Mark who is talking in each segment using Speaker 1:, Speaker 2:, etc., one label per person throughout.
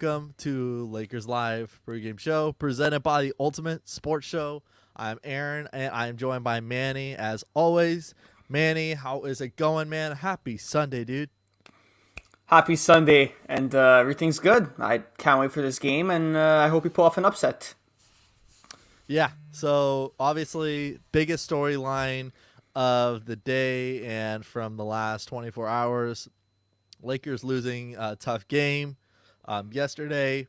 Speaker 1: welcome to Lakers Live pregame show presented by the Ultimate Sports Show. I'm Aaron, and I'm joined by Manny as always. Manny, how is it going, man? Happy Sunday, dude.
Speaker 2: Happy Sunday, and everything's good. I can't wait for this game, and I hope we pull off an upset.
Speaker 1: Yeah, so obviously, biggest storyline of the day and from the last 24 hours, Lakers losing a tough game yesterday.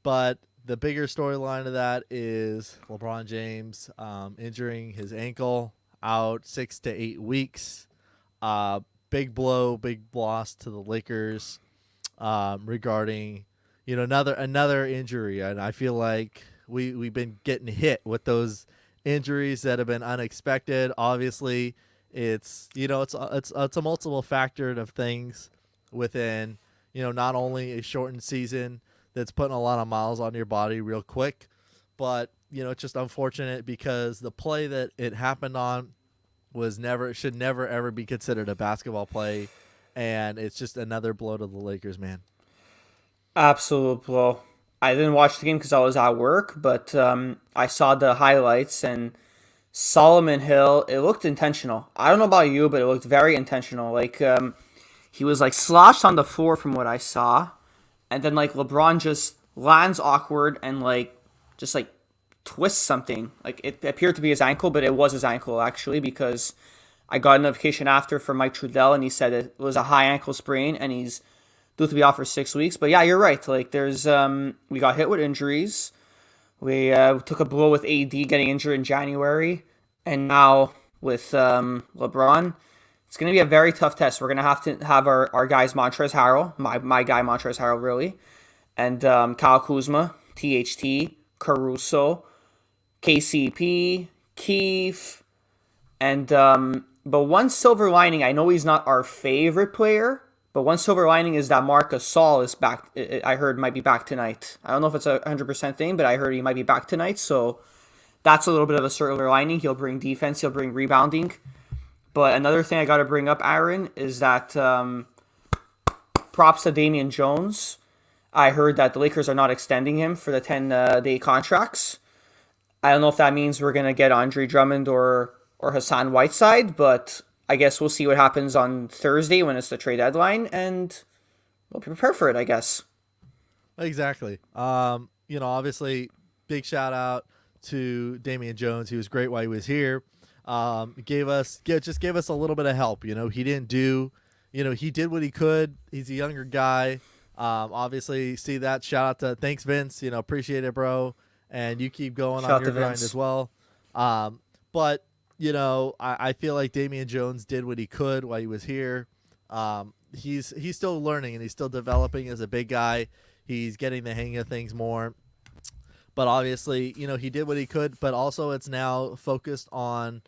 Speaker 1: But the bigger storyline of that is LeBron James injuring his ankle, out 6 to 8 weeks. Big blow, big loss to the Lakers regarding another injury, and I feel like we've been getting hit with those injuries that have been unexpected. Obviously, it's a multiple factor of things within not only a shortened season that's putting a lot of miles on your body real quick, but it's just unfortunate because the play that it happened on should never ever be considered a basketball play, and it's just another blow to the Lakers, man.
Speaker 2: Absolute blow. I didn't watch the game because I was at work, but I saw the highlights, and Solomon Hill, it looked intentional. I don't know about you, but it looked very intentional. Like, he was like sloshed on the floor from what I saw, and then like LeBron just lands awkward and just twists something. Like, it appeared to be his ankle, but it was his ankle actually, because I got a notification after from Mike Trudell, and he said it was a high ankle sprain, and he's due to be out for 6 weeks. But yeah, you're right. Like, there's we got hit with injuries. We took a blow with AD getting injured in January, and now with LeBron, it's going to be a very tough test. We're going to have our guys Montrezl Harrell, my guy Montrezl Harrell really, and Kyle Kuzma, THT, Caruso, KCP, Keith, and but one silver lining, I know he's not our favorite player, but one silver lining is that Marc Gasol is back. I heard might be back tonight. I don't know if it's 100% thing, but I heard he might be back tonight. So that's a little bit of a silver lining. He'll bring defense. He'll bring rebounding. But another thing I got to bring up, Aaron, is that props to Damian Jones. I heard that the Lakers are not extending him for the 10-day contracts. I don't know if that means we're going to get Andre Drummond or Hassan Whiteside, but I guess we'll see what happens on Thursday when it's the trade deadline, and we'll prepare for it, I guess.
Speaker 1: Exactly. Obviously, big shout out to Damian Jones. He was great while he was here. Gave us a little bit of help. He didn't do, he did what he could. He's a younger guy. Obviously, see that. Shout out to thanks, Vince. Appreciate it, bro. And you keep going
Speaker 2: Shout
Speaker 1: on
Speaker 2: out
Speaker 1: your
Speaker 2: to
Speaker 1: grind
Speaker 2: Vince.
Speaker 1: as well. But I feel like Damian Jones did what he could while he was here. He's still learning and he's still developing as a big guy. He's getting the hang of things more. But obviously, he did what he could. But also, it's now focused on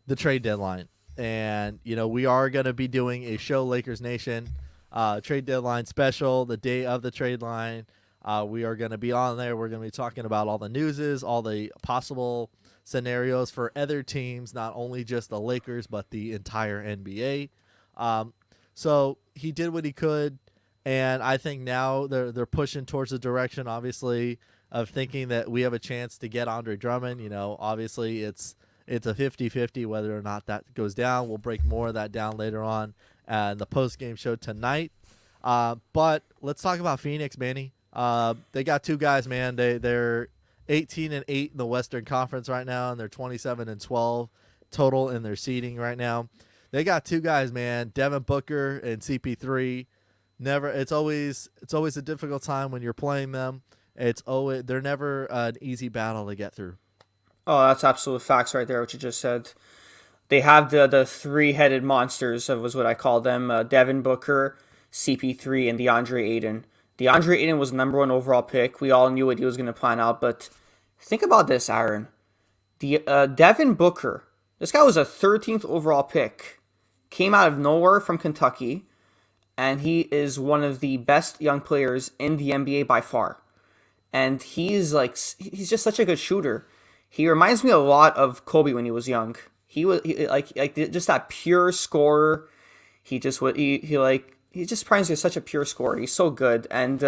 Speaker 1: the trade deadline. And, we are going to be doing a show, Lakers Nation, trade deadline special, the day of the trade line. We are going to be on there. We're going to be talking about all the newses, all the possible scenarios for other teams, not only just the Lakers, but the entire NBA. So he did what he could, and I think now they're pushing towards the direction, obviously, of thinking that we have a chance to get Andre Drummond. Obviously it's a 50-50 whether or not that goes down. We'll break more of that down later on in the post-game show tonight. But let's talk about Phoenix, Manny. They got two guys, man. They're 18-8 in the Western Conference right now, and they're 27-12 total in their seeding right now. They got two guys, man, Devin Booker and CP3. It's always a difficult time when you're playing them. They're never an easy battle to get through.
Speaker 2: Oh, that's absolute facts right there, what you just said. They have the three-headed monsters, was what I call them, Devin Booker, CP3, and DeAndre Ayton. DeAndre Ayton was the number one overall pick. We all knew what he was going to plan out, but think about this, Aaron. Devin Booker, this guy was a 13th overall pick, came out of nowhere from Kentucky, and he is one of the best young players in the NBA by far. And he's just such a good shooter. He reminds me a lot of Kobe when he was young. He just that pure scorer. He just reminds me of such a pure scorer. He's so good. And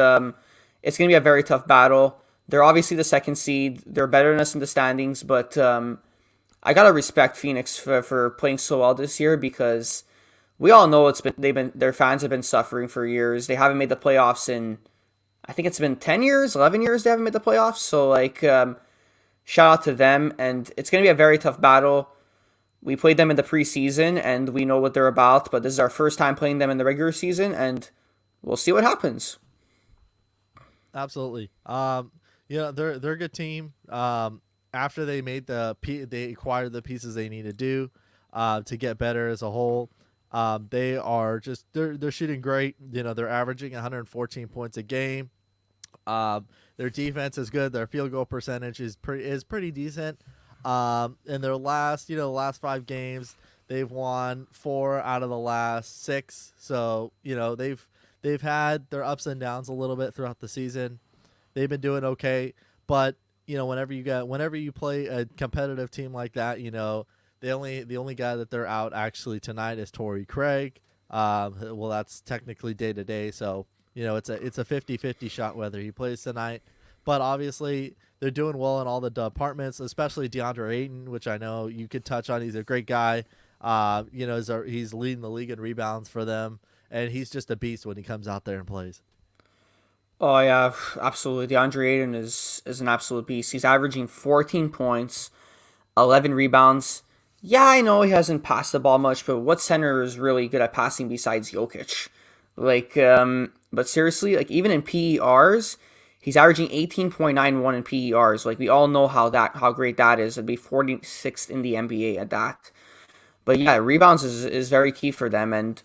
Speaker 2: It's going to be a very tough battle. They're obviously the second seed. They're better than us in the standings, but I gotta respect Phoenix for playing so well this year because we all know their fans have been suffering for years. They haven't made the playoffs in I think it's been 10 years, 11 years they haven't made the playoffs. So like shout out to them, and it's gonna be a very tough battle. We played them in the preseason, and we know what they're about. But this is our first time playing them in the regular season, and we'll see what happens.
Speaker 1: Absolutely. They're a good team. After they made they acquired the pieces they need to do to get better as a whole. They are just they're shooting great. They're averaging 114 points a game. Their defense is good. Their field goal percentage is pretty decent. In their last 5 games, they've won 4 out of the last 6. So they've had their ups and downs a little bit throughout the season. They've been doing okay, but whenever you play a competitive team like that, the only guy that they're out actually tonight is Torrey Craig. Well, that's technically day to day, so it's a 50-50 shot whether he plays tonight. But obviously, they're doing well in all the departments, especially DeAndre Ayton, which I know you could touch on. He's a great guy. He's leading the league in rebounds for them, and he's just a beast when he comes out there and plays.
Speaker 2: Oh yeah, absolutely. DeAndre Ayton is an absolute beast. He's averaging 14 points, 11 rebounds. Yeah, I know he hasn't passed the ball much, but what center is really good at passing besides Jokic? But seriously, like even in PERs, he's averaging 18.91 in PERs. Like we all know how great that is. It'd be 46th in the NBA at that. But yeah, rebounds is very key for them, and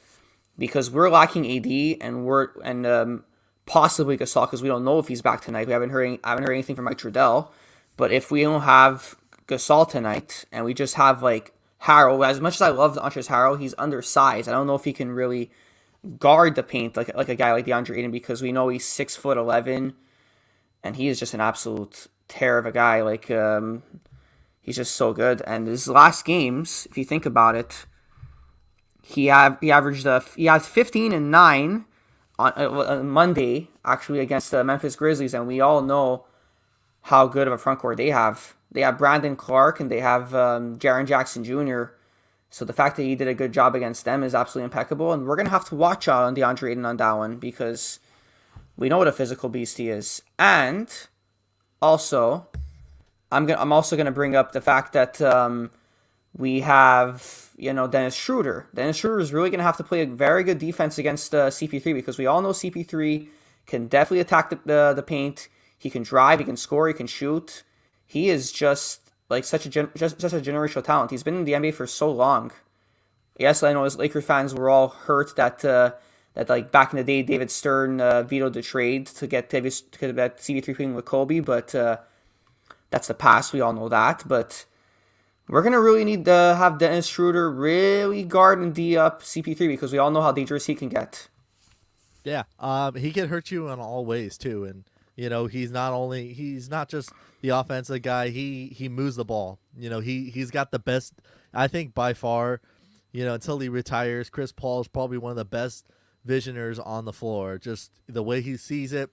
Speaker 2: because we're lacking AD and possibly Gasol because we don't know if he's back tonight. I haven't heard anything from Mike Trudell. But if we don't have Gasol tonight and we just have like Harrell, as much as I love Montrezl Harrell, he's undersized. I don't know if he can really guard the paint like a guy like DeAndre Ayton because we know he's 6'11", and he is just an absolute tear of a guy. He's just so good. And his last games, if you think about it, he has 15 and 9 on Monday actually against the Memphis Grizzlies, and we all know how good of a front court they have. They have Brandon Clark and they have Jaren Jackson Jr. So the fact that he did a good job against them is absolutely impeccable, and we're gonna have to watch out on DeAndre Ayton on that one because we know what a physical beast he is. And also, I'm also gonna bring up the fact that we have Dennis Schroeder. Dennis Schroeder is really gonna have to play a very good defense against CP3 because we all know CP3 can definitely attack the paint. He can drive, he can score, he can shoot. He is just like just a generational talent. He's been in the NBA for so long. Yes, I know as Laker fans were all hurt that like back in the day David Stern vetoed the trade to get CP3 playing with Kobe, but that's the past. We all know that. But we're gonna really need to have Dennis Schroeder really guard and D up CP3 because we all know how dangerous he can get.
Speaker 1: Yeah, he can hurt you in all ways too, and he's not just the offensive guy. He moves the ball. He's got the best. I think by far, until he retires, Chris Paul is probably one of the best visioners on the floor. Just the way he sees it,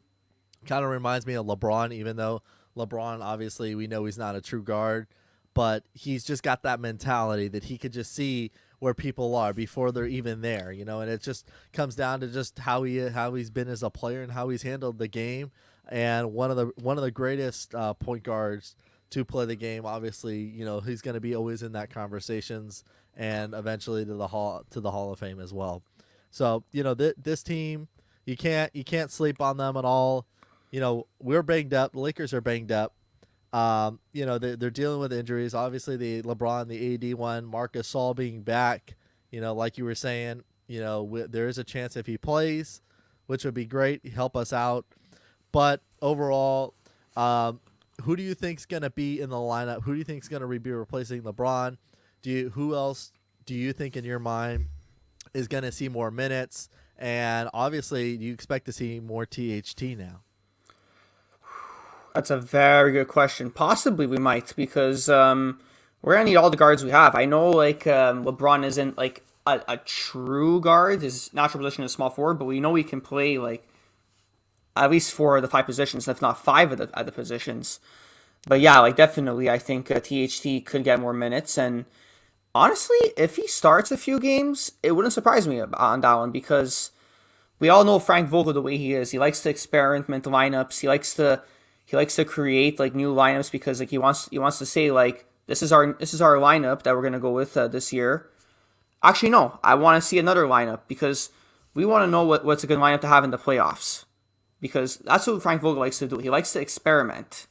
Speaker 1: kind of reminds me of LeBron. Even though LeBron, obviously, we know he's not a true guard, but he's just got that mentality that he could just see where people are before they're even there, and it just comes down to just how he's been as a player and how he's handled the game. And one of the greatest point guards to play the game. Obviously, he's going to be always in that conversations and eventually to the Hall of Fame as well. So this team, you can't sleep on them at all. We're banged up. The Lakers are banged up. They're dealing with injuries. Obviously, the LeBron, the AD one, Marc Gasol being back. Like you were saying, there is a chance if he plays, which would be great, help us out. But overall, who do you think's going to be in the lineup? Who do you think's going to be replacing LeBron? Who else do you think in your mind is going to see more minutes? And obviously, do you expect to see more THT now?
Speaker 2: That's a very good question. Possibly we might because we're gonna need all the guards we have. I know LeBron isn't like a true guard. His natural position is small forward, but we know he can play like at least 4 of the 5 positions, if not 5 of the positions. But yeah, like definitely, I think THT could get more minutes. And honestly, if he starts a few games, it wouldn't surprise me on that one because we all know Frank Vogel the way he is. He likes to experiment lineups. He likes to create like new lineups because like he wants to say like this is our lineup that we're gonna go with this year. Actually, no, I want to see another lineup because we want to know what's a good lineup to have in the playoffs because that's what Frank Vogel likes to do. He likes to experiment,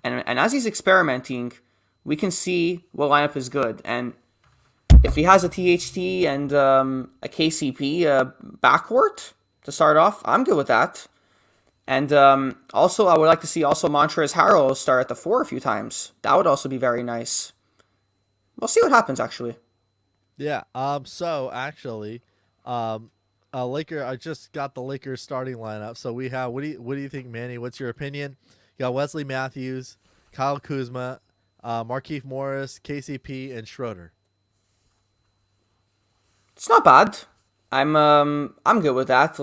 Speaker 2: and as he's experimenting, we can see what lineup is good. And if he has a THT and a KCP backcourt to start off, I'm good with that. And also, I would like to see also Montrezl Harrell start at the 4 a few times. That would also be very nice. We'll see what happens, actually.
Speaker 1: Yeah. So actually, Laker. I just got the Lakers starting lineup. So we have. What do you think, Manny? What's your opinion? You got Wesley Matthews, Kyle Kuzma, Markieff Morris, KCP, and Schroeder.
Speaker 2: It's not bad. I'm good with that.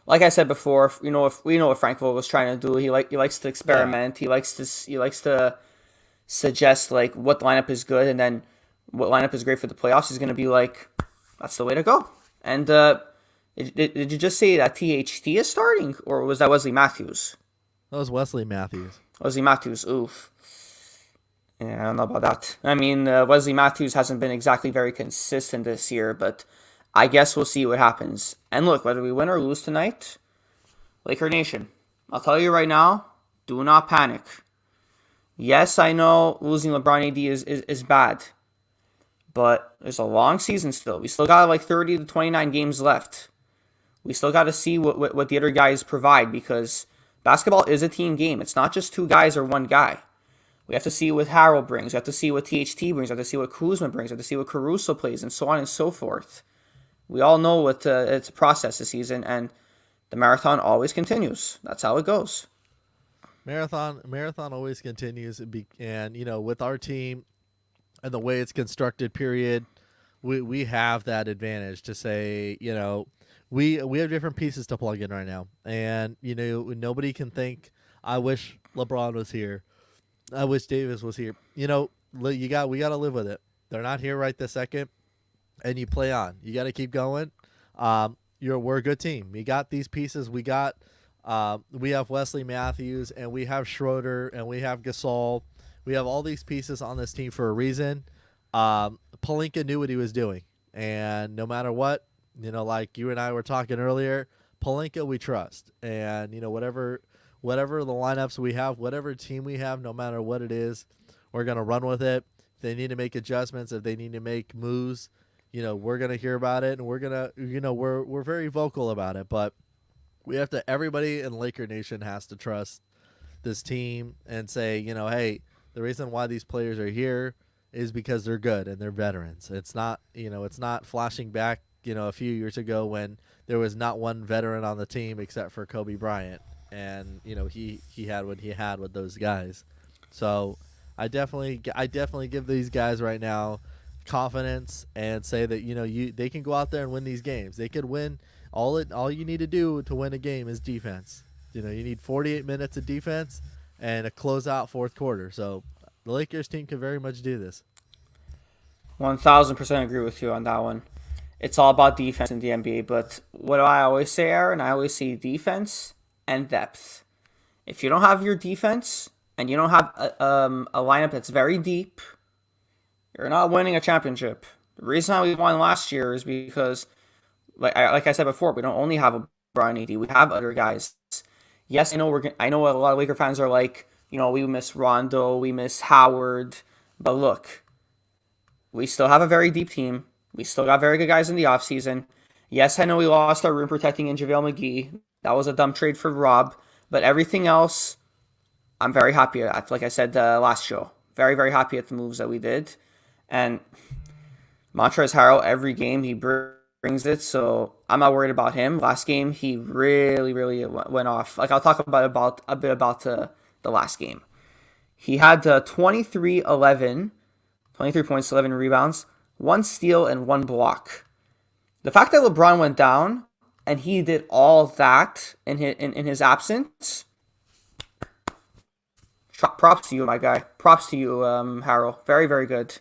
Speaker 2: Like I said before, if we know what Frank Vogel was trying to do, he likes to
Speaker 1: Yeah.
Speaker 2: experiment. He likes to suggest like what lineup is good, and then what lineup is great for the playoffs. He's gonna be like, that's the way to go. And did you just say that THT is starting, or was that Wesley Matthews?
Speaker 1: That was Wesley Matthews.
Speaker 2: Wesley Matthews, oof. Yeah, I don't know about that. I mean, Wesley Matthews hasn't been exactly very consistent this year, but I guess we'll see what happens. And look, whether we win or lose tonight, Laker Nation, I'll tell you right now, do not panic. Yes, I know losing LeBron AD is bad, but there's a long season still. We still got like 30 to 29 games left. We still got to see what the other guys provide because basketball is a team game. It's not just 2 guys or 1 guy. We have to see what Harrell brings. We have to see what THT brings. We have to see what Kuzma brings. We have to see what Caruso plays, and so on and so forth. We all know what it's a process this season, and the marathon always continues. That's how it goes.
Speaker 1: Marathon always continues, and with our team and the way it's constructed, period, we have that advantage to say, we have different pieces to plug in right now, and nobody can think, I wish LeBron was here, I wish Davis was here. We got to live with it. They're not here right this second, and you play on. You got to keep going. We're a good team. We got these pieces. We have Wesley Matthews, and we have Schroeder, and we have Gasol. We have all these pieces on this team for a reason. Palinka knew what he was doing, and no matter what, like you and I were talking earlier, Palinka we trust, and whatever the lineups we have, whatever team we have, no matter what it is, we're gonna run with it. If they need to make adjustments, if they need to make moves, we're gonna hear about it, and we're very vocal about it. But we have to. Everybody in Laker Nation has to trust this team and say, hey, the reason why these players are here is because they're good and they're veterans. It's not flashing back, a few years ago when there was not one veteran on the team except for Kobe Bryant, and he had what he had with those guys. So I definitely give these guys right now confidence and say that they can go out there and win these games. They could win. All you need to do to win a game is defense. You need 48 minutes of defense and a closeout fourth quarter. So the Lakers team can very much do this.
Speaker 2: 1000% agree with you on that one. It's all about defense in the NBA, but what do I always say, Aaron? I always say defense and depth. If you don't have your defense and you don't have a lineup that's very deep, you're not winning a championship. The reason why we won last year is because, like I said before, we don't only have a Brian AD, we have other guys. Yes, I know a lot of Laker fans are like, we miss Rondo, we miss Howard, but look, we still have a very deep team. We still got very good guys in the offseason. Yes, I know we lost our rim protecting in JaVale McGee. That was a dumb trade for Rob, but everything else, I'm very happy at. Like I said last show, very, very happy at the moves that we did. And Montrezl Harrell, every game he brings it, so I'm not worried about him. Last game, he really, really went off. Like, I'll talk about a bit about the last game. He had 23 points, 11 rebounds, 1 steal, and 1 block. The fact that LeBron went down and he did all that in his absence. Props to you, my guy. Props to you, Harold. Very, very good.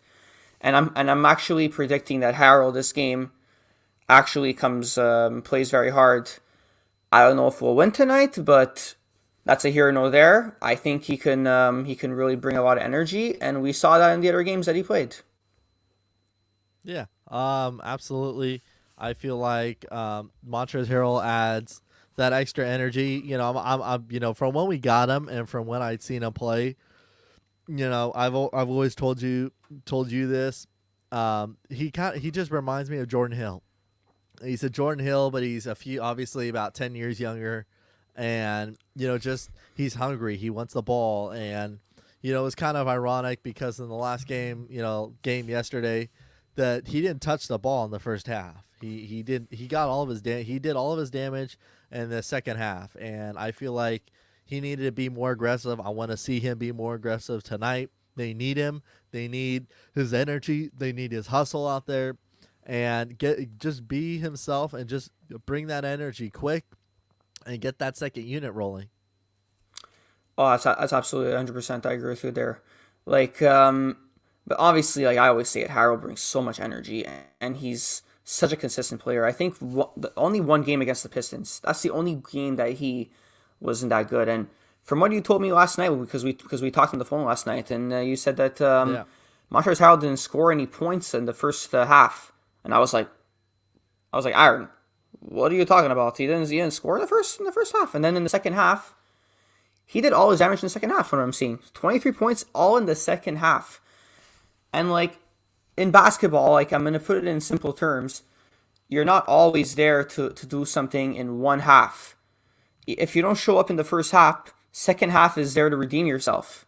Speaker 2: And I'm actually predicting that Harold this game actually comes plays very hard. I don't know if we'll win tonight, but that's a here or no there. I think he can really bring a lot of energy, and we saw that in the other games that he played.
Speaker 1: Yeah, absolutely. I feel like Montrezl Harrell adds that extra energy. From when we got him and from when I'd seen him play. I've always told you this. He just reminds me of Jordan Hill. He's a Jordan Hill, but he's obviously about 10 years younger, and just he's hungry. He wants the ball, and it's kind of ironic because in the last game yesterday, that he didn't touch the ball in the first half. He got all of his he did all of his damage in the second half, and I feel like he needed to be more aggressive. I want to see him be more aggressive tonight. They need him. They need his energy. They need his hustle out there, and just be himself and just bring that energy quick and get that second unit rolling.
Speaker 2: Oh, that's absolutely 100%. I agree with you there. Like, but obviously, like I always say, it Harold brings so much energy, and he's such a consistent player. I think the only one game against the Pistons. That's the only game that he wasn't that good. And from what you told me last night, because we talked on the phone last night, and you said that
Speaker 1: Yeah.
Speaker 2: Montrezl Harrell didn't score any points in the first half, and I was like, Aaron, what are you talking about? He didn't score in the first half, and then in the second half, he did all his damage in the second half. From what I'm seeing, 23 points all in the second half, and like in basketball, like I'm gonna put it in simple terms, you're not always there to do something in one half. If you don't show up in the first half, second half is there to redeem yourself.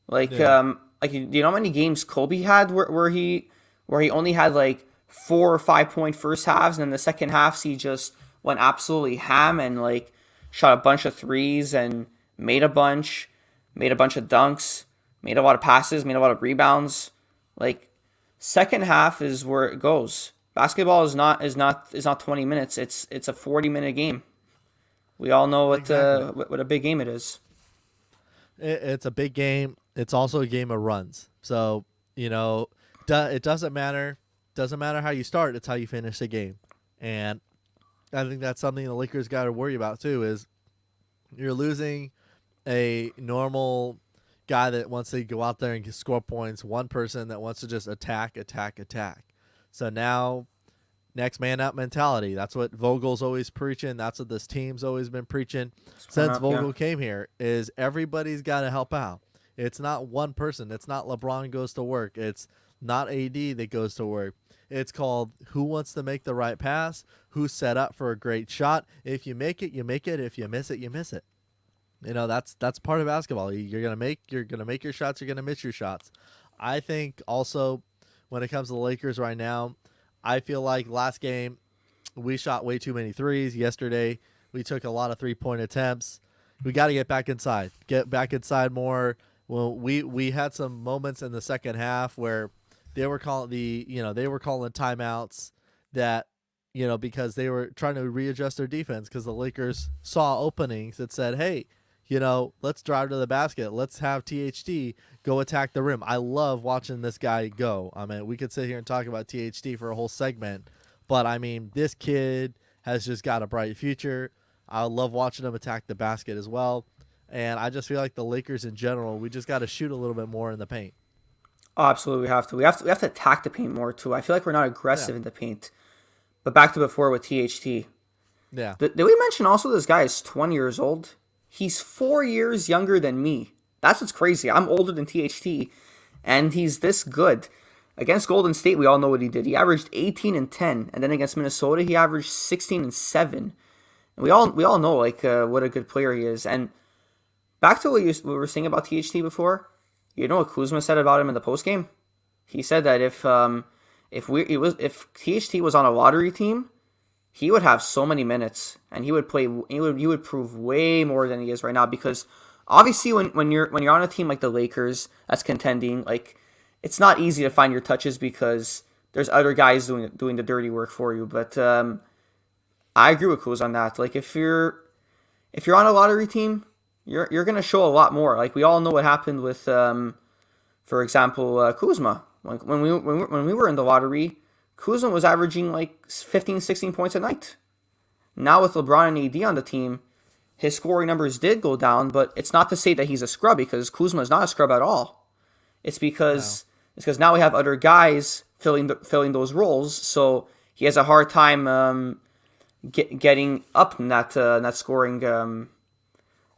Speaker 2: Like
Speaker 1: Yeah.
Speaker 2: do you know how many games Kobe had where he only had like 4 or 5 point first halves, and then the second halves he just went absolutely ham and like shot a bunch of threes and made a bunch of dunks, made a lot of passes, made a lot of rebounds. Like second half is where it goes. Basketball is not 20 minutes. It's a 40-minute game. We all know
Speaker 1: Exactly.
Speaker 2: what a big game it is.
Speaker 1: It's a big game. It's also a game of runs. So it doesn't matter. Doesn't matter how you start. It's how you finish the game. And I think that's something the Lakers got to worry about too. Is you're losing a normal guy that wants to go out there and score points. One person that wants to just attack, attack, attack. So now next man out mentality. That's what Vogel's always preaching. That's what this team's always been preaching
Speaker 2: Coming
Speaker 1: since
Speaker 2: up, yeah.
Speaker 1: Vogel came here. Is everybody's got to help out. It's not one person. It's not LeBron goes to work. It's not AD that goes to work. It's called who wants to make the right pass, who's set up for a great shot. If you make it, you make it. If you miss it, you miss it. That's part of basketball. You're gonna make your shots. You're gonna miss your shots. I think also when it comes to the Lakers right now, I feel like last game we shot way too many threes. Yesterday we took a lot of 3-point attempts. We got to get back inside. Get back inside more. Well, we had some moments in the second half where they were calling timeouts that because they were trying to readjust their defense because the Lakers saw openings that said, "Hey, let's drive to the basket. Let's have THT go attack the rim." I love watching this guy go. I mean, we could sit here and talk about THT for a whole segment, but I mean, this kid has just got a bright future. I love watching him attack the basket as well. And I just feel like the Lakers in general, we just got to shoot a little bit more in the paint.
Speaker 2: Oh, absolutely, we have to. We have to attack the paint more too. I feel like we're not
Speaker 1: Yeah.
Speaker 2: aggressive in the paint. But back to before with THT.
Speaker 1: Yeah.
Speaker 2: Did we mention also this guy is 20 years old? He's 4 years younger than me. That's what's crazy. I'm older than THT, and he's this good. Against Golden State, we all know what he did. He averaged 18 and 10, and then against Minnesota, he averaged 16 and 7. And we all know like what a good player he is. And back to what we were saying about THT before. You know what Kuzma said about him in the postgame? He said that if THT was on a lottery team, he would have so many minutes and he would play. He would prove way more than he is right now because obviously when you're on a team like the Lakers that's contending, like it's not easy to find your touches because there's other guys doing the dirty work for you. But I agree with Kuz on that. Like if you're on a lottery team, you're gonna show a lot more. Like we all know what happened with for example, Kuzma. Like when we were in the lottery, Kuzma was averaging like 15, 16 points a night. Now with LeBron and AD on the team, his scoring numbers did go down, but it's not to say that he's a scrub because Kuzma is not a scrub at all. It's
Speaker 1: No.
Speaker 2: because now we have other guys filling those roles, so he has a hard time getting up in that scoring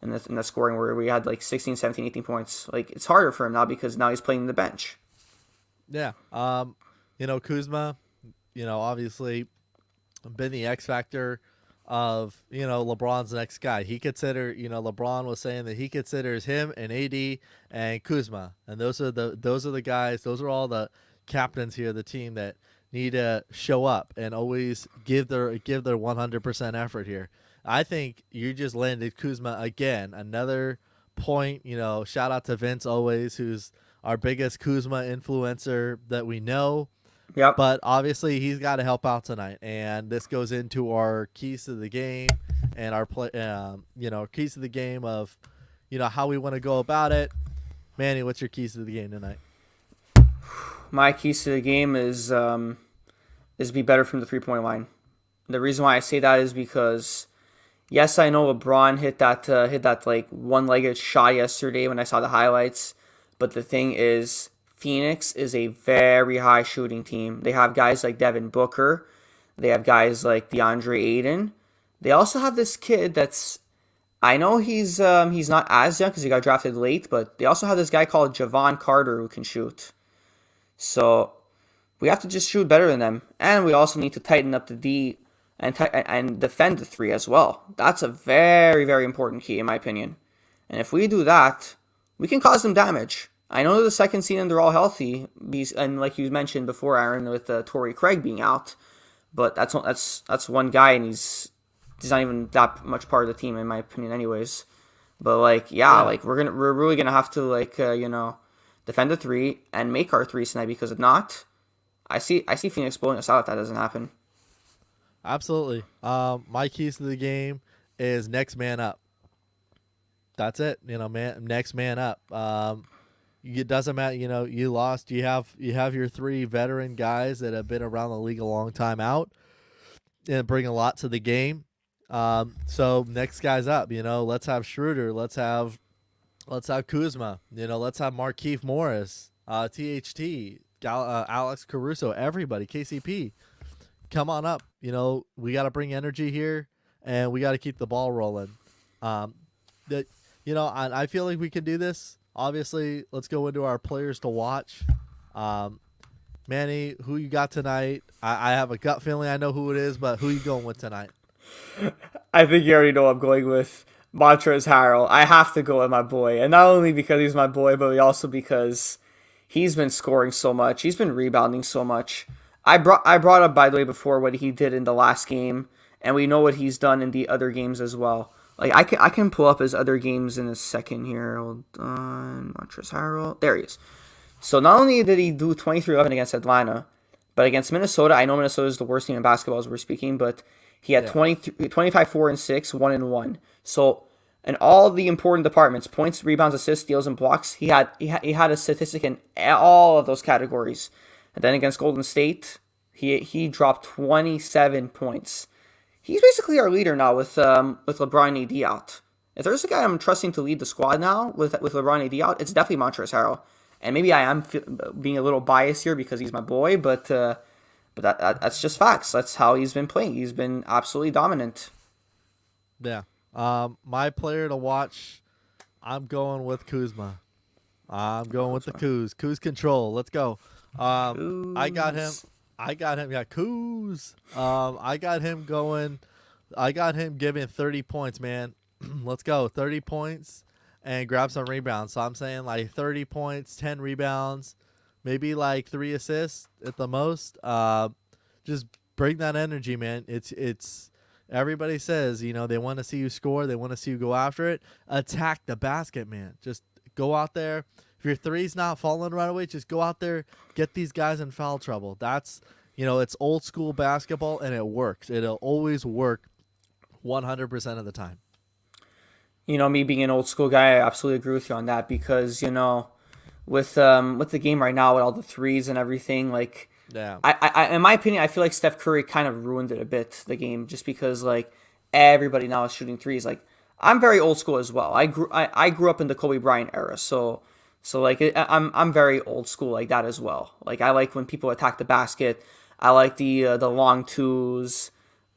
Speaker 2: in that scoring where we had like 16, 17, 18 points. Like it's harder for him now because now he's playing the bench.
Speaker 1: Yeah. Kuzma, obviously been the X factor of, LeBron's next guy. LeBron was saying that he considers him and AD and Kuzma. And those are the guys, those are all the captains here of the team that need to show up and always give their 100% effort here. I think you just landed Kuzma again, another point, shout out to Vince always, who's our biggest Kuzma influencer that we know.
Speaker 2: Yep.
Speaker 1: But obviously, he's got to help out tonight, and this goes into our keys to the game and our play. Keys to the game of, how we want to go about it. Manny, what's your keys to the game tonight?
Speaker 2: My keys to the game is be better from the 3 point line. The reason why I say that is because yes, I know LeBron hit that like one-legged shot yesterday when I saw the highlights, but the thing is Phoenix is a very high shooting team. They have guys like Devin Booker. They have guys like DeAndre Ayton. They also have this kid that's I know he's not as young because he got drafted late, but they also have this guy called Javon Carter who can shoot. So we have to just shoot better than them, and we also need to tighten up the D and defend the three as well. That's a very very important key in my opinion. And if we do that, we can cause them damage. I know they're the second seed and they're all healthy, and like you mentioned before, Aaron, with Torrey Craig being out, but that's one guy, and he's not even that much part of the team in my opinion, anyways. But like, yeah,
Speaker 1: Yeah,
Speaker 2: like we're really gonna have to like defend the three and make our threes tonight because if not, I see Phoenix blowing us out if that doesn't happen.
Speaker 1: absolutely. My keys to the game is next man up. That's it. Next man up. It doesn't matter. You lost. You have your three veteran guys that have been around the league a long time out and bring a lot to the game. So next guy's up. Let's have Schroeder. Let's have Kuzma. Let's have Markieff Morris, THT, Alex Caruso, everybody, KCP. Come on up. We got to bring energy here, and we got to keep the ball rolling. Um, that I feel like we can do this. Obviously, let's go into our players to watch. Um, Manny, who you got tonight? I have a gut feeling I know who it is, but who you going with tonight?
Speaker 2: I think you already know I'm going with Montrezl Harrell. I have to go with my boy, and not only because he's my boy, but also because he's been scoring so much. He's been rebounding so much. I brought up by the way before what he did in the last game, and we know what he's done in the other games as well. Like I can pull up his other games in a second here. Hold on, Montrezl Harrell. There he is. So not only did he do 23-11 against Atlanta, but against Minnesota, I know Minnesota is the worst team in basketball as we're speaking, but he had
Speaker 1: Yeah.
Speaker 2: 25, 4, and 6, 1 and 1. So in all the important departments, points, rebounds, assists, steals, and blocks, he had a statistic in all of those categories. And then against Golden State, he dropped 27 points. He's basically our leader now with LeBron and AD out. If there's a guy I'm trusting to lead the squad now with LeBron and AD out, it's definitely Montrezl Harrell. And maybe I am being a little biased here because he's my boy, but that's just facts. That's how he's been playing. He's been absolutely dominant.
Speaker 1: Yeah. My player to watch, I'm going with Kuzma. I'm going with the Kuz control. Let's go. I got him.
Speaker 2: Ooze.
Speaker 1: I got him. Yeah, Kuz. I got him going. I got him giving 30 points, man. Let's go. 30 points and grab some rebounds. So I'm saying like 30 points, 10 rebounds, maybe like 3 assists at the most. Just bring that energy, man. It's everybody says, they want to see you score, they want to see you go after it. Attack the basket, man. Just go out there. If your three's not falling right away, just go out there, get these guys in foul trouble. That's It's old school basketball and it works. It'll always work 100% of the time.
Speaker 2: Me being an old school guy, I absolutely agree with you on that because with the game right now with all the threes and everything, like
Speaker 1: Yeah.
Speaker 2: in my opinion, I feel like Steph Curry kind of ruined it a bit, the game, just because like everybody now is shooting threes. Like I'm very old school as well. I grew up in the Kobe Bryant era, so like I'm very old school like that as well. Like I like when people attack the basket. I like the long twos.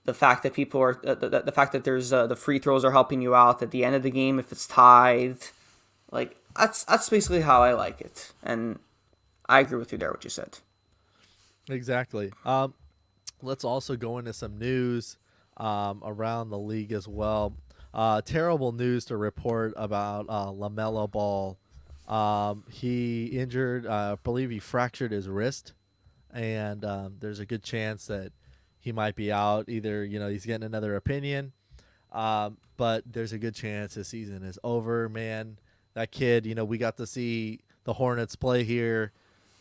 Speaker 2: The fact that people are the fact that there's the free throws are helping you out at the end of the game if it's tied. Like that's basically how I like it, and I agree with you there. What you said.
Speaker 1: Exactly. Let's also go into some news around the league as well. Terrible news to report about LaMelo Ball. He injured, I believe he fractured his wrist, and there's a good chance that he might be out. Either he's getting another opinion, but there's a good chance his season is over. Man, that kid. We got to see the Hornets play here.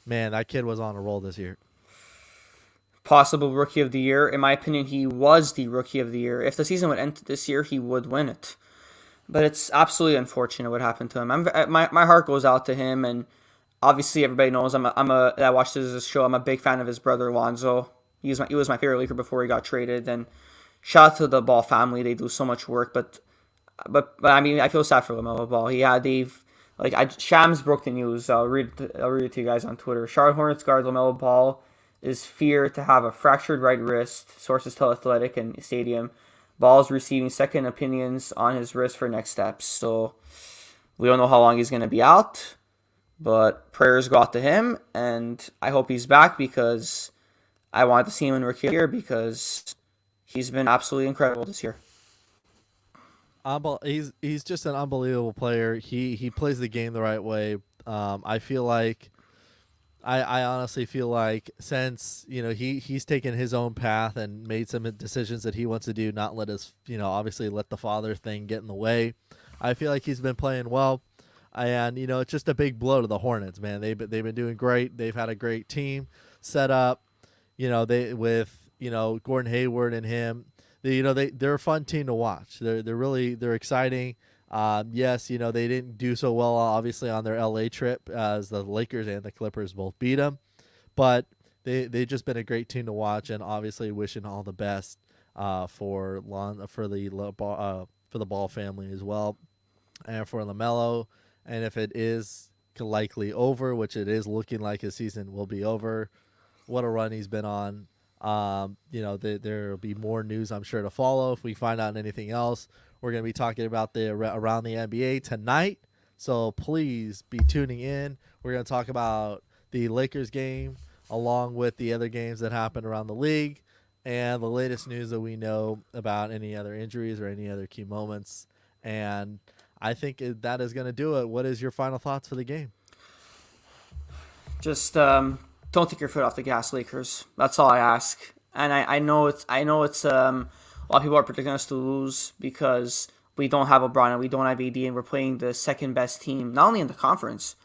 Speaker 1: Man, that kid was on a roll this year.
Speaker 2: Possible rookie of the year. In my opinion, he was the rookie of the year. If the season would end this year, he would win it. But it's absolutely unfortunate what happened to him. My heart goes out to him, and obviously everybody knows I watched this show. I'm a big fan of his brother Lonzo. He was my favorite Laker before he got traded. And shout out to the Ball family. They do so much work. But I mean, I feel sad for LaMelo Ball. Shams broke the news. I'll read it to you guys on Twitter. Charlotte Hornets guard LaMelo Ball is feared to have a fractured right wrist, sources tell Athletic and Stadium. Ball is receiving second opinions on his wrist for next steps. So we don't know how long he's going to be out, but prayers go out to him, and I hope he's back because I wanted to see him in rookie of the year because he's been absolutely incredible this year.
Speaker 1: He's just an unbelievable player. He plays the game the right way. I feel like I honestly feel like since he's taken his own path and made some decisions that he wants to do, not let us obviously let the father thing get in the way. I feel like he's been playing well, and it's just a big blow to the Hornets, man. They've been doing great. They've had a great team set up. They with Gordon Hayward and him. They're a fun team to watch. They're exciting. Yes, they didn't do so well, obviously, on their LA trip as the Lakers and the Clippers both beat them, but they've just been a great team to watch, and obviously wishing all the best for the Ball family as well, and for LaMelo. And if it is likely over, which it is looking like his season will be over, what a run he's been on. There will be more news, I'm sure, to follow if we find out anything else. We're going to be talking about the around the NBA tonight, so please be tuning in. We're going to talk about the Lakers game along with the other games that happened around the league and the latest news that we know about any other injuries or any other key moments. And I think that is going to do it. What is your final thoughts for the game?
Speaker 2: Just don't take your foot off the gas, Lakers. That's all I ask. And I know it's a lot of people are predicting us to lose because we don't have LeBron and we don't have AD, and we're playing the second best team, not only in the conference,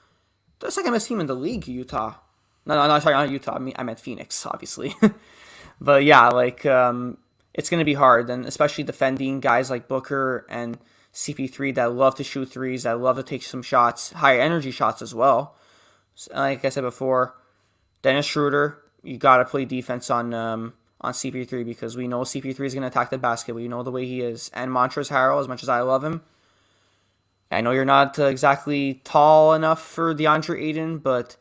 Speaker 2: the second best team in the league, Utah. No, sorry, not Utah. I meant Phoenix, obviously. But yeah, it's going to be hard, and especially defending guys like Booker and CP3 that love to shoot threes, that love to take some shots, high energy shots as well. So, like I said before, Dennis Schroeder, you got to play defense on CP3 because we know CP3 is going to attack the basket. We know the way he is. And Montrezl Harrell, as much as I love him, I know you're not exactly tall enough for DeAndre Ayton, but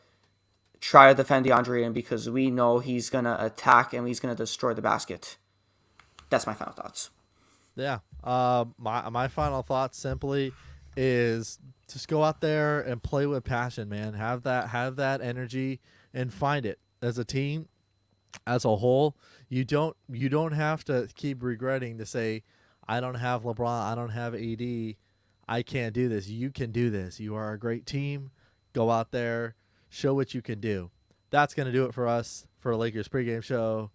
Speaker 2: try to defend DeAndre Ayton because we know he's going to attack and he's going to destroy the basket. That's my final thoughts.
Speaker 1: Yeah. My final thought simply is just go out there and play with passion, man. Have that energy and find it as a team, as a whole. You don't have to keep regretting to say, I don't have LeBron, I don't have AD, I can't do this. You can do this. You are a great team. Go out there, show what you can do. That's going to do it for us for Lakers pregame show.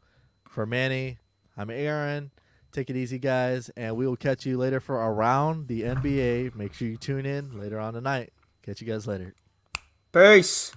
Speaker 1: For Manny, I'm Aaron. Take it easy, guys, and we will catch you later for Around the NBA. Make sure you tune in later on tonight. Catch you guys later.
Speaker 2: Peace.